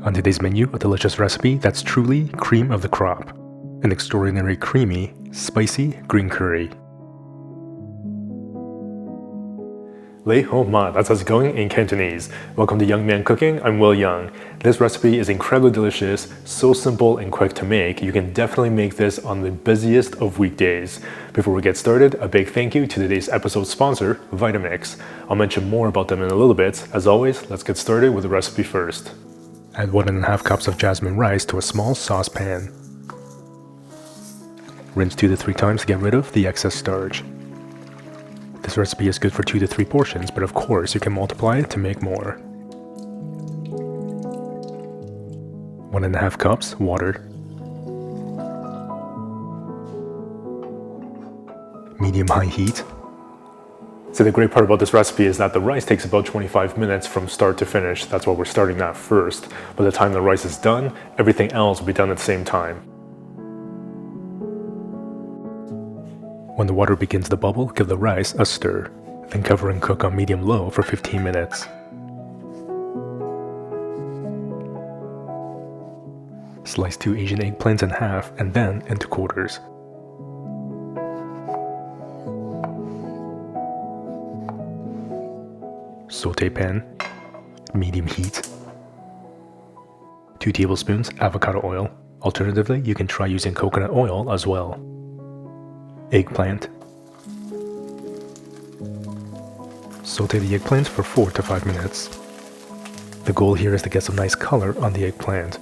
On today's menu, a delicious recipe that's truly cream of the crop. An extraordinary creamy, spicy green curry. Lei ho ma, that's us going in Cantonese. Welcome to Young Man Cooking, I'm Yeung. This recipe is incredibly delicious, so simple and quick to make. You can definitely make this on the busiest of weekdays. Before we get started, a big thank you to today's episode sponsor, VITAMIX. I'll mention more about them in a little bit. As always, let's get started with the recipe first. Add 1.5 cups of jasmine rice to a small saucepan. Rinse 2 to 3 times to get rid of the excess starch. This recipe is good for 2 to 3 portions, but of course you can multiply it to make more. 1.5 cups water. Medium-high heat. So the great part about this recipe is that the rice takes about 25 minutes from start to finish. That's why we're starting that first. By the time the rice is done, everything else will be done at the same time. When the water begins to bubble, give the rice a stir, then cover and cook on medium-low for 15 minutes. Slice 2 Asian eggplants in half and then into quarters. Sauté pan, medium heat. 2 tablespoons avocado oil. Alternatively, you can try using coconut oil as well. Eggplant. Saute the eggplants for 4 to 5 minutes. The goal here is to get some nice color on the eggplant.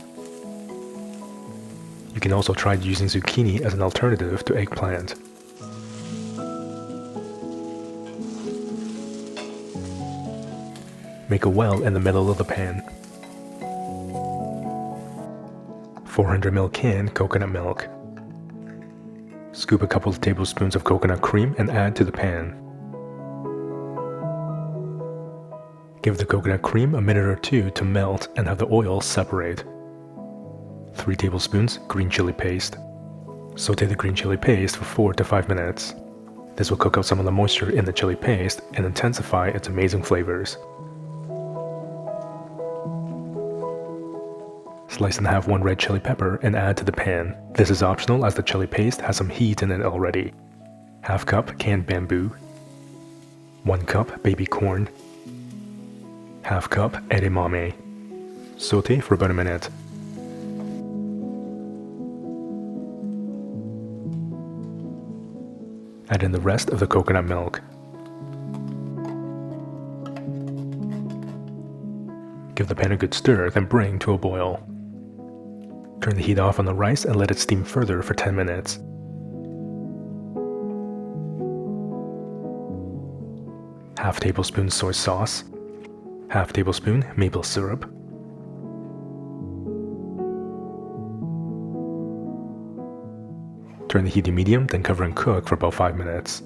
You can also try using zucchini as an alternative to eggplant. Make a well in the middle of the pan. 400 ml canned coconut milk. Scoop a couple of tablespoons of coconut cream and add to the pan. Give the coconut cream a minute or 2 to melt and have the oil separate. 3 tablespoons green chili paste. Saute the green chili paste for 4 to 5 minutes. This will cook out some of the moisture in the chili paste and intensify its amazing flavors. Slice in half 1 red chili pepper and add to the pan. This is optional as the chili paste has some heat in it already. Half cup canned bamboo. 1 cup baby corn. Half cup edamame. Saute for about a minute. Add in the rest of the coconut milk. Give the pan a good stir, then bring to a boil. Turn the heat off on the rice and let it steam further for 10 minutes. Half tablespoon soy sauce. Half tablespoon maple syrup. Turn the heat to medium, then cover and cook for about 5 minutes.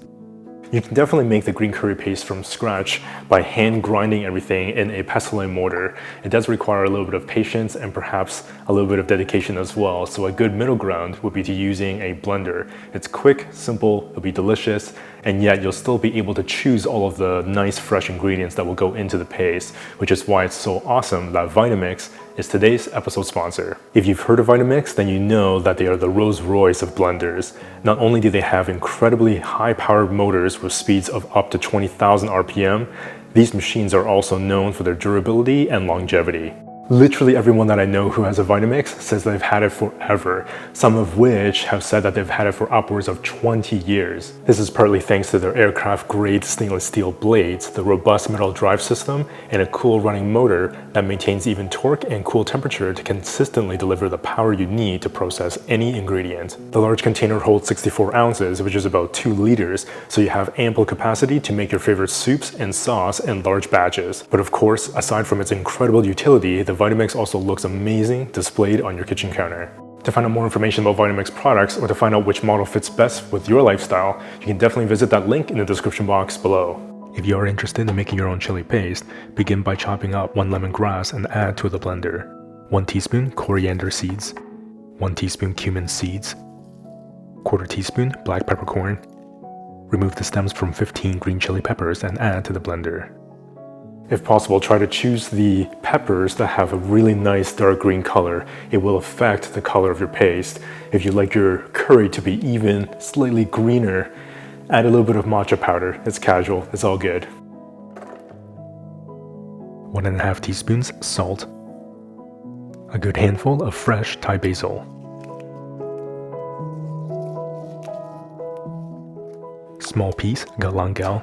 You can definitely make the green curry paste from scratch by hand grinding everything in a pestle and mortar. It does require a little bit of patience and perhaps a little bit of dedication as well. So a good middle ground would be to using a blender. It's quick, simple, it'll be delicious, and yet you'll still be able to choose all of the nice fresh ingredients that will go into the paste, which is why it's so awesome that VITAMIX is today's episode sponsor. If you've heard of VITAMIX, then you know that they are the Rolls Royce of blenders. Not only do they have incredibly high-powered motors with speeds of up to 20,000 RPM, these machines are also known for their durability and longevity. Literally everyone that I know who has a VITAMIX says they've had it forever, some of which have said that they've had it for upwards of 20 years. This is partly thanks to their aircraft-grade stainless steel blades, the robust metal drive system, and a cool running motor that maintains even torque and cool temperature to consistently deliver the power you need to process any ingredient. The large container holds 64 ounces, which is about 2 liters, so you have ample capacity to make your favorite soups and sauce in large batches. But of course, aside from its incredible utility, the VITAMIX also looks amazing displayed on your kitchen counter. To find out more information about VITAMIX products or to find out which model fits best with your lifestyle, you can definitely visit that link in the description box below. If you are interested in making your own chili paste, begin by chopping up 1 lemongrass and add to the blender. 1 teaspoon coriander seeds, 1 teaspoon cumin seeds, 1/4 teaspoon black peppercorn. Remove the stems from 15 green chili peppers and add to the blender. If possible, try to choose the peppers that have a really nice dark green color. It will affect the color of your paste. If you like your curry to be even slightly greener, add a little bit of matcha powder. It's casual, it's all good. 1.5 teaspoons salt. A good handful of fresh Thai basil. Small piece galangal.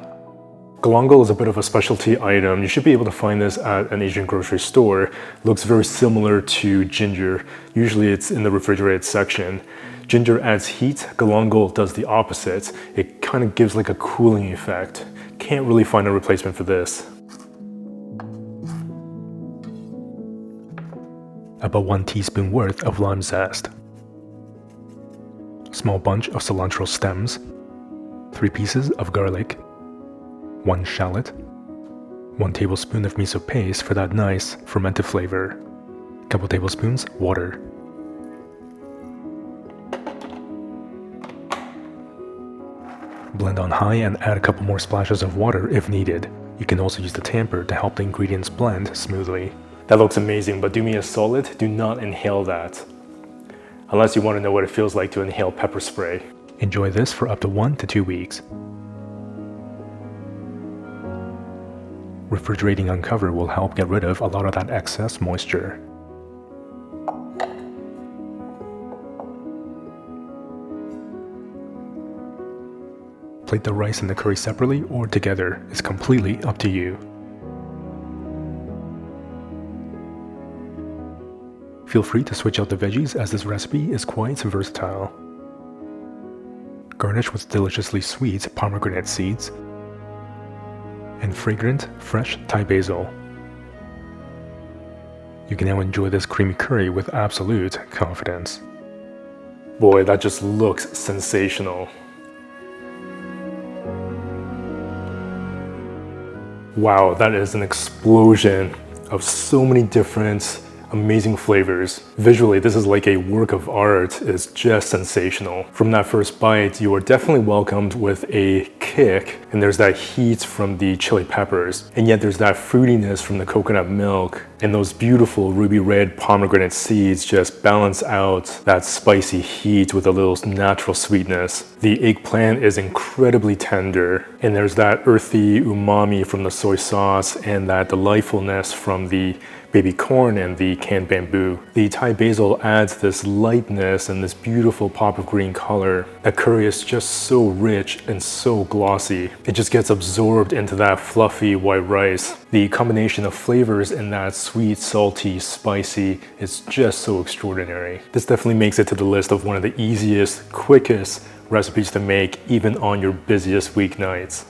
Galangal is a bit of a specialty item. You should be able to find this at an Asian grocery store. Looks very similar to ginger. Usually it's in the refrigerated section. Ginger adds heat, galangal does the opposite. It kind of gives like a cooling effect. Can't really find a replacement for this. About 1 teaspoon worth of lime zest. Small bunch of cilantro stems. 3 pieces of garlic. 1 shallot. 1 tablespoon of miso paste for that nice fermented flavor. Couple tablespoons water. Blend on high and add a couple more splashes of water if needed. You can also use the tamper to help the ingredients blend smoothly. That looks amazing, but do me a solid, do not inhale that. Unless you want to know what it feels like to inhale pepper spray. Enjoy this for up to 1 to 2 weeks. Refrigerating on cover will help get rid of a lot of that excess moisture. Plate the rice and the curry separately or together. It's completely up to you. Feel free to switch out the veggies as this recipe is quite versatile. Garnish with deliciously sweet pomegranate seeds and fragrant fresh Thai basil. You can now enjoy this creamy curry with absolute confidence. Boy, that just looks sensational. Wow, that is an explosion of so many different amazing flavors. Visually, this is like a work of art. It's just sensational. From that first bite, you are definitely welcomed with a kick, and there's that heat from the chili peppers, and yet there's that fruitiness from the coconut milk, and those beautiful ruby red pomegranate seeds just balance out that spicy heat with a little natural sweetness. The eggplant is incredibly tender, and there's that earthy umami from the soy sauce and that delightfulness from the baby corn and the canned bamboo. The Thai basil adds this lightness and this beautiful pop of green color. That curry is just so rich and so glossy. It just gets absorbed into that fluffy white rice. The combination of flavors in that sweet, salty, spicy is just so extraordinary. This definitely makes it to the list of one of the easiest, quickest recipes to make even on your busiest weeknights.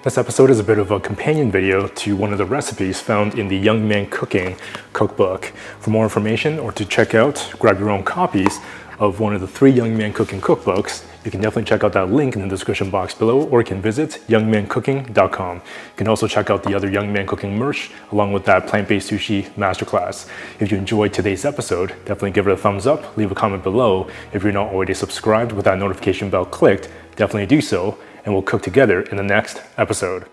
This episode is a bit of a companion video to one of the recipes found in the Young Man Cooking cookbook. For more information or to check out, grab your own copies of one of the 3 Young Man Cooking cookbooks, you can definitely check out that link in the description box below, or you can visit youngmancooking.com. You can also check out the other Young Man Cooking merch along with that plant-based sushi masterclass. If you enjoyed today's episode, definitely give it a thumbs up, leave a comment below. If you're not already subscribed with that notification bell clicked, definitely do so, and we'll cook together in the next episode.